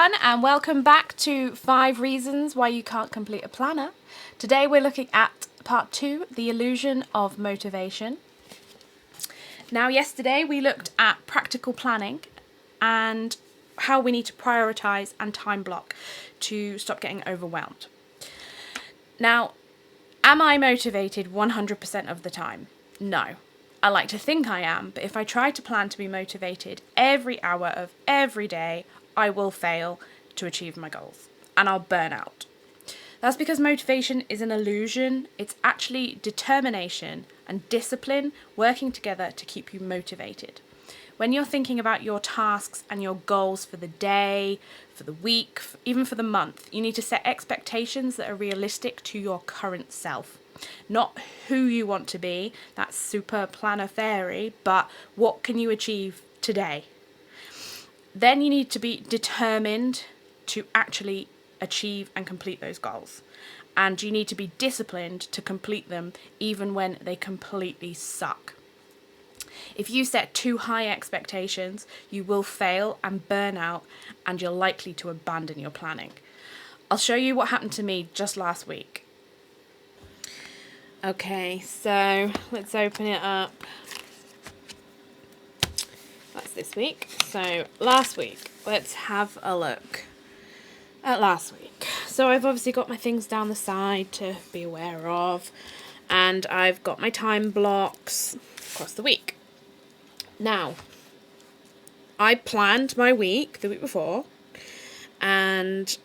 everyone, and welcome back to 5 Reasons Why You Can't Complete a Planner. Today we're looking at part 2, the illusion of motivation. Now, yesterday we looked at practical planning and how we need to prioritise and time block to stop getting overwhelmed. Now, am I motivated 100% of the time? No. I like to think I am, but if I try to plan to be motivated every hour of every day, I will fail to achieve my goals and I'll burn out. That's because motivation is an illusion. It's actually determination and discipline working together to keep you motivated. When you're thinking about your tasks and your goals for the day, for the week, even for the month, you need to set expectations that are realistic to your current self. Not who you want to be, that's super planner fairy, but what can you achieve today? Then you need to be determined to actually achieve and complete those goals. And you need to be disciplined to complete them even when they completely suck. If you set too high expectations, you will fail and burn out, and you're likely to abandon your planning. I'll show you what happened to me just last week. Okay, so let's open it up. That's this week. So last week, let's have a look at last week. So I've obviously got my things down the side to be aware of, and I've got my time blocks across the week. Now, I planned my week the week before, and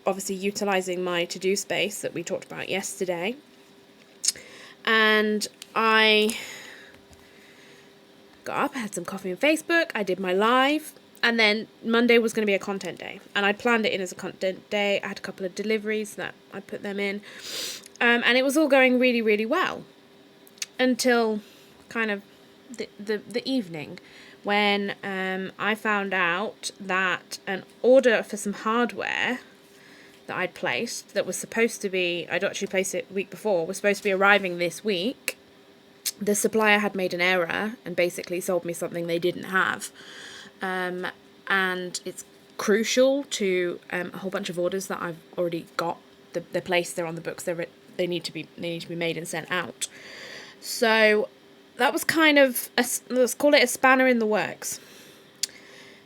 obviously utilising my to-do space that we talked about yesterday. And I got up, I had some coffee on Facebook, I did my live, and then Monday was going to be a content day. And I planned it in as a content day. I had a couple of deliveries that I put them in. And it was all going really, really well. Until kind of the evening when I found out that an order for some hardware that I'd placed that was supposed to be, I'd actually placed it the week before, was supposed to be arriving this week. The supplier had made an error and basically sold me something they didn't have. And it's crucial to a whole bunch of orders that I've already got. They're placed, they're on the books, they need to be made and sent out. So that was kind of, let's call it a spanner in the works.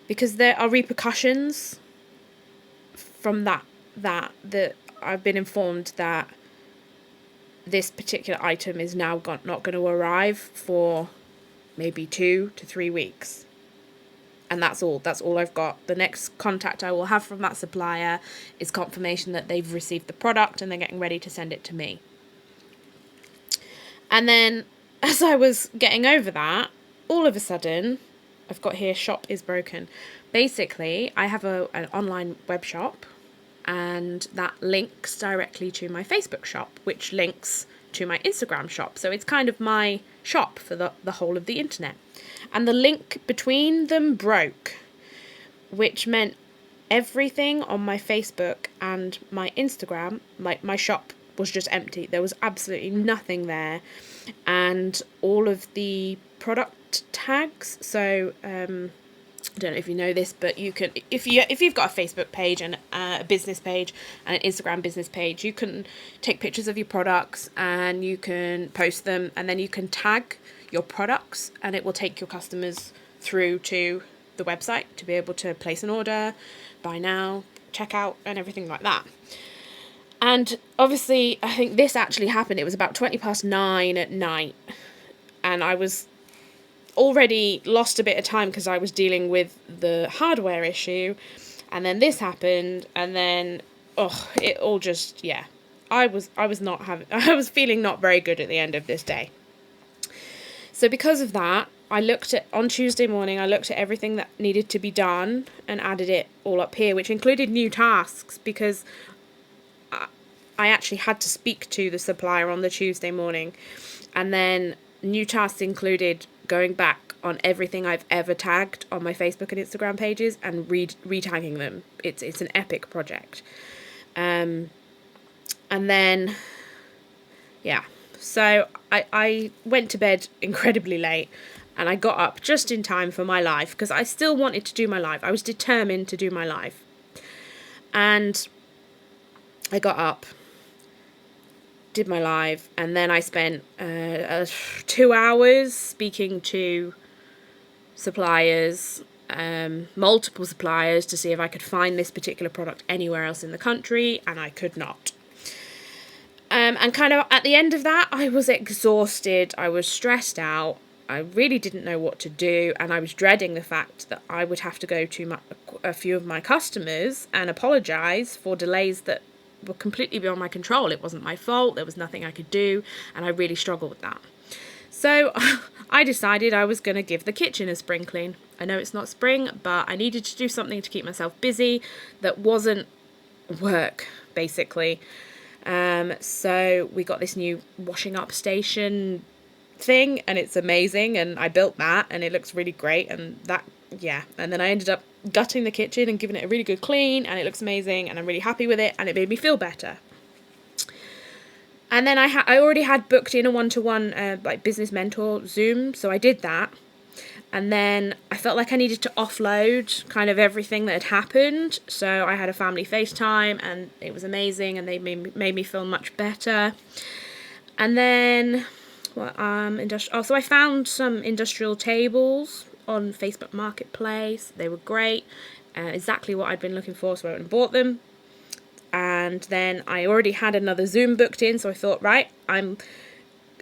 Because there are repercussions from that I've been informed that this particular item is now not going to arrive for maybe 2 to 3 weeks. And that's all I've got. The next contact I will have from that supplier is confirmation that they've received the product and they're getting ready to send it to me. And then as I was getting over that, all of a sudden, I've got here, shop is broken. Basically, I have an online web shop, and that links directly to my Facebook shop, which links to my Instagram shop. So it's kind of my shop for the whole of the internet. And the link between them broke, which meant everything on my Facebook and my Instagram, my shop was just empty. There was absolutely nothing there. And all of the product tags, so I don't know if you know this, but you can, if you've got a Facebook page and a business page and an Instagram business page, you can take pictures of your products and you can post them, and then you can tag your products, and it will take your customers through to the website to be able to place an order, buy now, check out, and everything like that. And obviously, I think this actually happened. It was about 9:20 at night, and I was already lost a bit of time because I was dealing with the hardware issue, and then this happened, and then it all just, yeah, I was feeling not very good at the end of this day. So because of that, on Tuesday morning, I looked at everything that needed to be done and added it all up here, which included new tasks, because I actually had to speak to the supplier on the Tuesday morning. And then new tasks included going back on everything I've ever tagged on my Facebook and Instagram pages and re-tagging them. It's an epic project. And then, yeah. So I went to bed incredibly late, and I got up just in time for my live, because I still wanted to do my live. I was determined to do my live. And I got up, did my live, and then I spent 2 hours speaking to suppliers, multiple suppliers, to see if I could find this particular product anywhere else in the country, and I could not. And kind of at the end of that, I was exhausted, I was stressed out, I really didn't know what to do, and I was dreading the fact that I would have to go to a few of my customers and apologise for delays that were completely beyond my control. It wasn't my fault, there was nothing I could do, and I really struggled with that. So I decided I was going to give the kitchen a spring clean. I know it's not spring, but I needed to do something to keep myself busy that wasn't work, basically. So we got this new washing up station thing, and it's amazing, and I built that, and it looks really great, and then I ended up gutting the kitchen and giving it a really good clean, and it looks amazing, and I'm really happy with it, and it made me feel better. And then I already had booked in a one-to-one like business mentor Zoom, so I did that. And then I felt like I needed to offload kind of everything that had happened. So I had a family FaceTime, and it was amazing, and they made me feel much better. And then, so I found some industrial tables on Facebook Marketplace. They were great, exactly what I'd been looking for, so I went and bought them. And then I already had another Zoom booked in, so I thought, right, I'm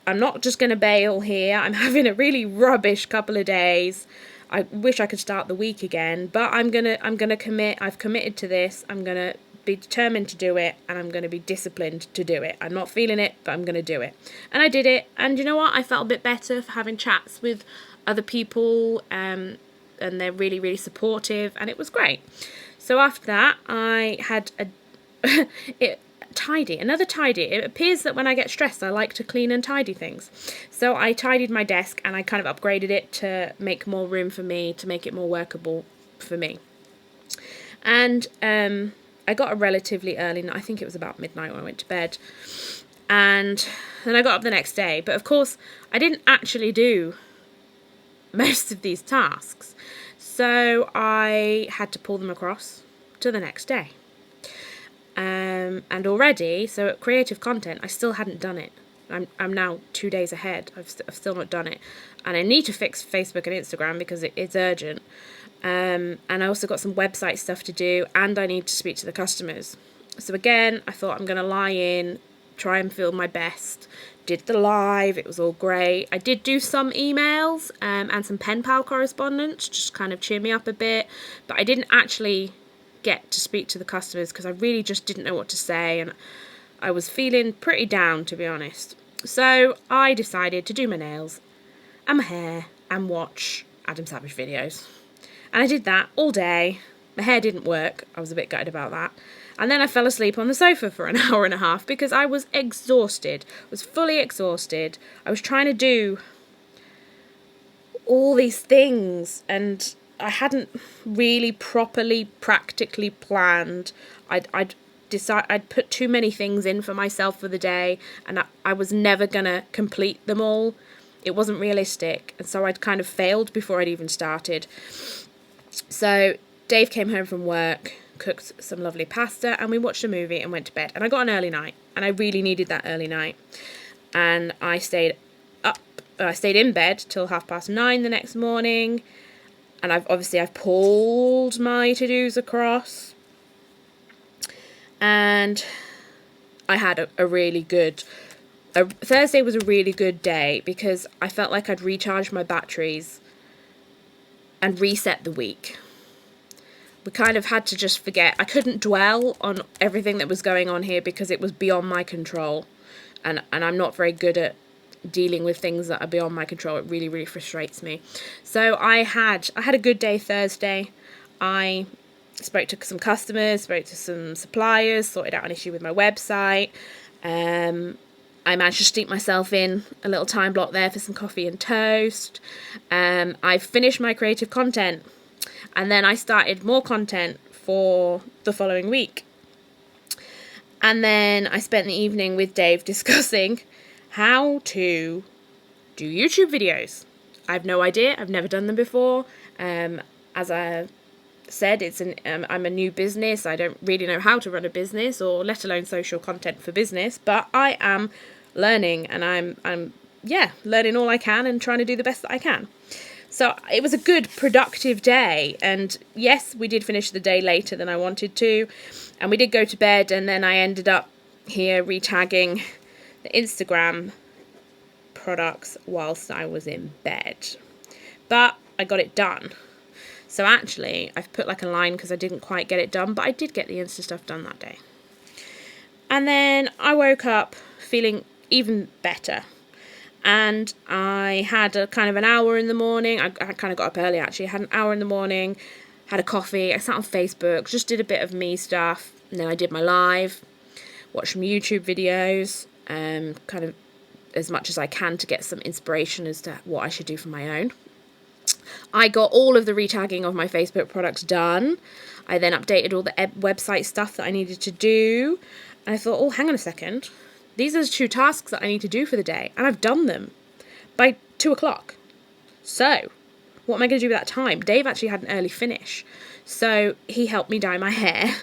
not just going to bail here. I'm having a really rubbish couple of days. I wish I could start the week again, but I'm gonna commit. I've committed to this. I'm gonna be determined to do it, and I'm gonna be disciplined to do it. I'm not feeling it, but I'm gonna do it. And I did it. And you know what? I felt a bit better for having chats with other people, and they're really, really supportive, and it was great. So after that, I had another tidy. It appears that when I get stressed, I like to clean and tidy things. So I tidied my desk, and I kind of upgraded it to make more room for me, to make it more workable for me. And I got a relatively early night. I think it was about midnight when I went to bed. And then I got up the next day. But of course, I didn't actually do most of these tasks. So I had to pull them across to the next day. And already, so at Creative Content, I still hadn't done it. I'm now 2 days ahead. I've still not done it, and I need to fix Facebook and Instagram because it's urgent. And I also got some website stuff to do, and I need to speak to the customers. So again, I thought I'm going to lie in, try and feel my best. Did the live, it was all great. I did do some emails and some pen pal correspondence, just kind of cheer me up a bit, but I didn't actually get to speak to the customers because I really just didn't know what to say, and I was feeling pretty down, to be honest. So I decided to do my nails and my hair and watch Adam Savage videos, and I did that all day. My hair didn't work. I was a bit gutted about that. And then I fell asleep on the sofa for an hour and a half because I was exhausted. I was fully exhausted. I was trying to do all these things, and I hadn't really properly, practically planned. I'd put too many things in for myself for the day, and I was never gonna complete them all. It wasn't realistic, and so I'd kind of failed before I'd even started. So Dave came home from work, cooked some lovely pasta, and we watched a movie and went to bed. And I got an early night, and I really needed that early night. And I stayed in bed till 9:30 the next morning. And I've pulled my to-dos across. And I had a really good... Thursday was a really good day because I felt like I'd recharged my batteries and reset the week. We kind of had to just forget. I couldn't dwell on everything that was going on here because it was beyond my control. And I'm not very good at dealing with things that are beyond my control. It really, really frustrates me. So I had a good day Thursday. I spoke to some customers, spoke to some suppliers, sorted out an issue with my website. I managed to steep myself in a little time block there for some coffee and toast. I finished my creative content, and then I started more content for the following week. And then I spent the evening with Dave discussing how to do YouTube videos. I have no idea. I've never done them before. As a said, I'm a new business. I don't really know how to run a business, or let alone social content for business, but I am learning, and I'm learning all I can and trying to do the best that I can. So it was a good, productive day. And yes, we did finish the day later than I wanted to. And we did go to bed, and then I ended up here retagging the Instagram products whilst I was in bed. But I got it done. So actually, I've put like a line because I didn't quite get it done, but I did get the Insta stuff done that day. And then I woke up feeling even better. And I had a kind of an hour in the morning. I kind of got up early, actually. I had an hour in the morning, had a coffee. I sat on Facebook, just did a bit of me stuff. And then I did my live, watched some YouTube videos, kind of as much as I can to get some inspiration as to what I should do for my own. I got all of the retagging of my Facebook products done. I then updated all the website stuff that I needed to do. And I thought, oh, hang on a second. These are the 2 tasks that I need to do for the day, and I've done them by 2 o'clock. So, what am I going to do with that time? Dave actually had an early finish, so he helped me dye my hair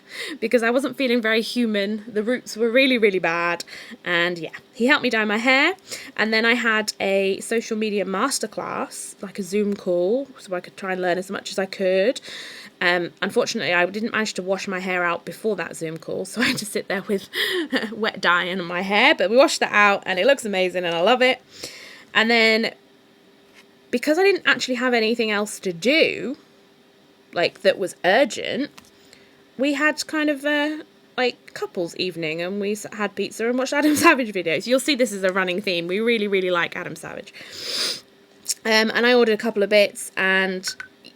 because I wasn't feeling very human. The roots were really, really bad, and yeah, he helped me dye my hair. And then I had a social media masterclass, like a Zoom call, so I could try and learn as much as I could. Unfortunately, I didn't manage to wash my hair out before that Zoom call, so I had to sit there with wet dye in my hair, but we washed that out and it looks amazing and I love it. And then, because I didn't actually have anything else to do, like that was urgent, we had kind of a couples evening, and we had pizza and watched Adam Savage videos. You'll see this is a running theme. We really, really like Adam Savage. And I ordered a couple of bits, and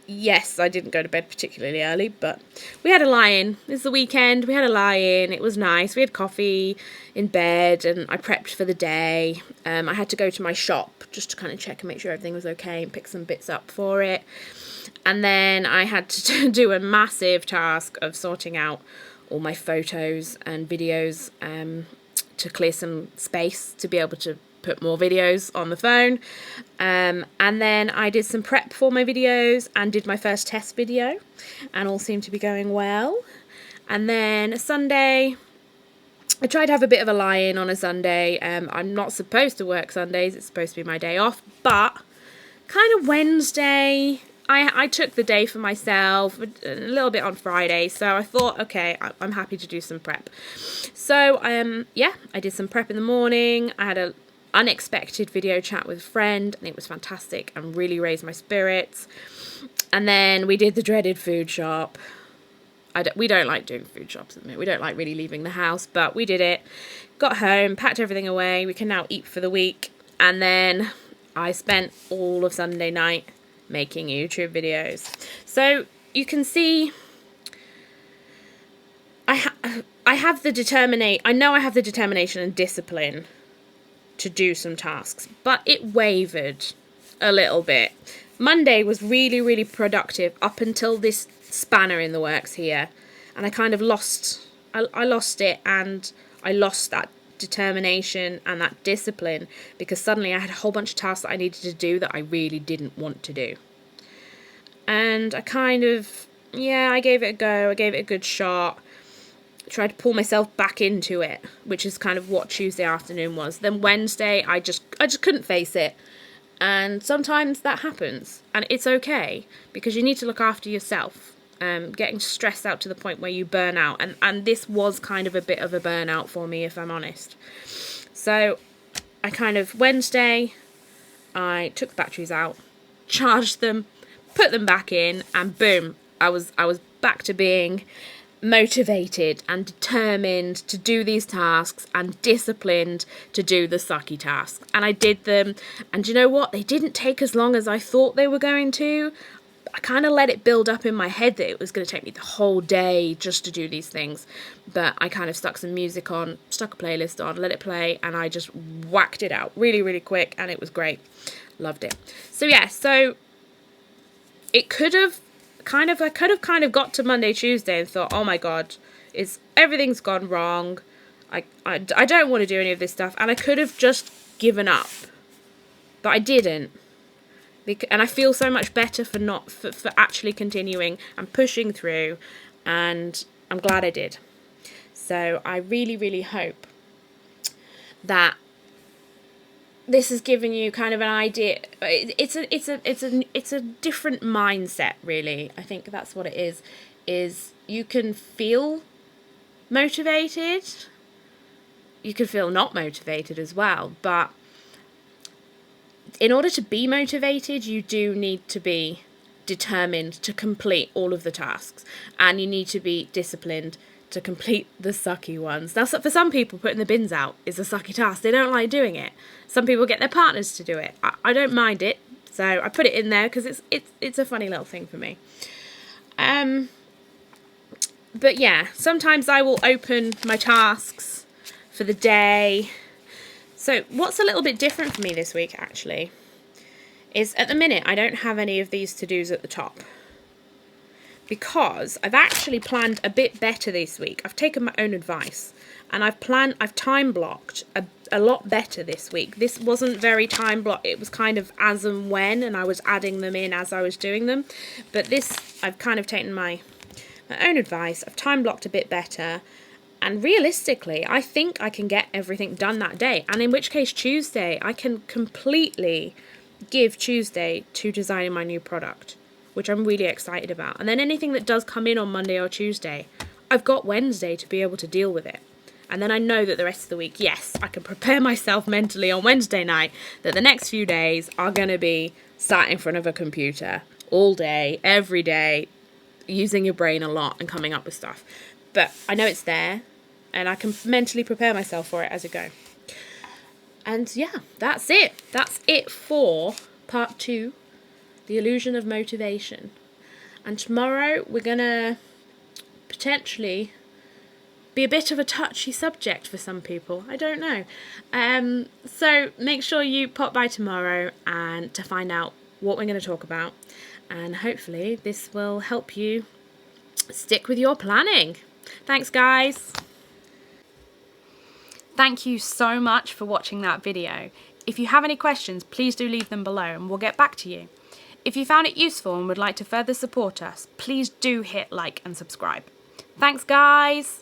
yes, I didn't go to bed particularly early, but we had a lie-in. It's the weekend. We had a lie-in. It was nice. We had coffee in bed, and I prepped for the day. I had to go to my shop just to kind of check and make sure everything was okay and pick some bits up for it. And then I had to do a massive task of sorting out all my photos and videos to clear some space to be able to put more videos on the phone. And then I did some prep for my videos and did my first test video, and all seemed to be going well. And then Sunday, I tried to have a bit of a lie-in on a Sunday. I'm not supposed to work Sundays. It's supposed to be my day off. But kind of Wednesday, I took the day for myself, a little bit on Friday. So I thought, okay, I'm happy to do some prep. So, I did some prep in the morning. I had a unexpected video chat with a friend, and it was fantastic and really raised my spirits. And then we did the dreaded food shop. We don't like doing food shops at the minute. We don't like really leaving the house, but we did it. Got home, packed everything away. We can now eat for the week. And then I spent all of Sunday night making YouTube videos. So you can see I have the determination and discipline to do some tasks, but it wavered a little bit. Monday was really, really productive up until this spanner in the works here, and I kind of lost it, and I lost that determination and that discipline because suddenly I had a whole bunch of tasks that I needed to do that I really didn't want to do. And I kind of, I gave it a go. I gave it a good shot. Tried to pull myself back into it, which is kind of what Tuesday afternoon was. Then Wednesday, I just couldn't face it. And sometimes that happens, and it's okay because you need to look after yourself. Getting stressed out to the point where you burn out, and this was kind of a bit of a burnout for me, if I'm honest. So I kind of Wednesday, I took the batteries out, charged them, put them back in, and boom, I was back to being motivated and determined to do these tasks and disciplined to do the sucky tasks. And I did them, and you know what? They didn't take as long as I thought they were going to. I kind of let it build up in my head that it was going to take me the whole day just to do these things. But I kind of stuck some music on, stuck a playlist on, let it play, and I just whacked it out really, really quick, and it was great. Loved it. So yeah, so it could have kind of got to Monday, Tuesday and thought, oh my God, everything's gone wrong. I don't want to do any of this stuff. And I could have just given up. But I didn't. And I feel so much better for actually continuing and pushing through, and I'm glad I did. So I really, really hope that this has given you kind of an idea. It's a different mindset, really. I think that's what it is you can feel motivated, you can feel not motivated as well, but in order to be motivated, you do need to be determined to complete all of the tasks, and you need to be disciplined to complete the sucky ones. Now, for some people, putting the bins out is a sucky task. They don't like doing it. Some people get their partners to do it. I don't mind it, so I put it in there because it's a funny little thing for me. But yeah, sometimes I will open my tasks for the day. So what's a little bit different for me this week, actually, is at the minute I don't have any of these to-dos at the top, because I've actually planned a bit better this week. I've taken my own advice, and I've time blocked a lot better this week. This wasn't very time blocked. It was kind of as and when, and I was adding them in as I was doing them. But this, I've kind of taken my own advice. I've time blocked a bit better, and realistically, I think I can get everything done that day. And in which case, Tuesday, I can completely give Tuesday to designing my new product, which I'm really excited about. And then anything that does come in on Monday or Tuesday, I've got Wednesday to be able to deal with it. And then I know that the rest of the week, yes, I can prepare myself mentally on Wednesday night that the next few days are going to be sat in front of a computer all day, every day, using your brain a lot and coming up with stuff. But I know it's there, and I can mentally prepare myself for it as I go. And yeah, that's it. That's it for part 2, The Illusion of Motivation. And tomorrow we're going to potentially be a bit of a touchy subject for some people. I don't know. So make sure you pop by tomorrow and to find out what we're going to talk about. And hopefully this will help you stick with your planning. Thanks, guys. Thank you so much for watching that video. If you have any questions, please do leave them below and we'll get back to you. If you found it useful and would like to further support us, please do hit like and subscribe. Thanks, guys.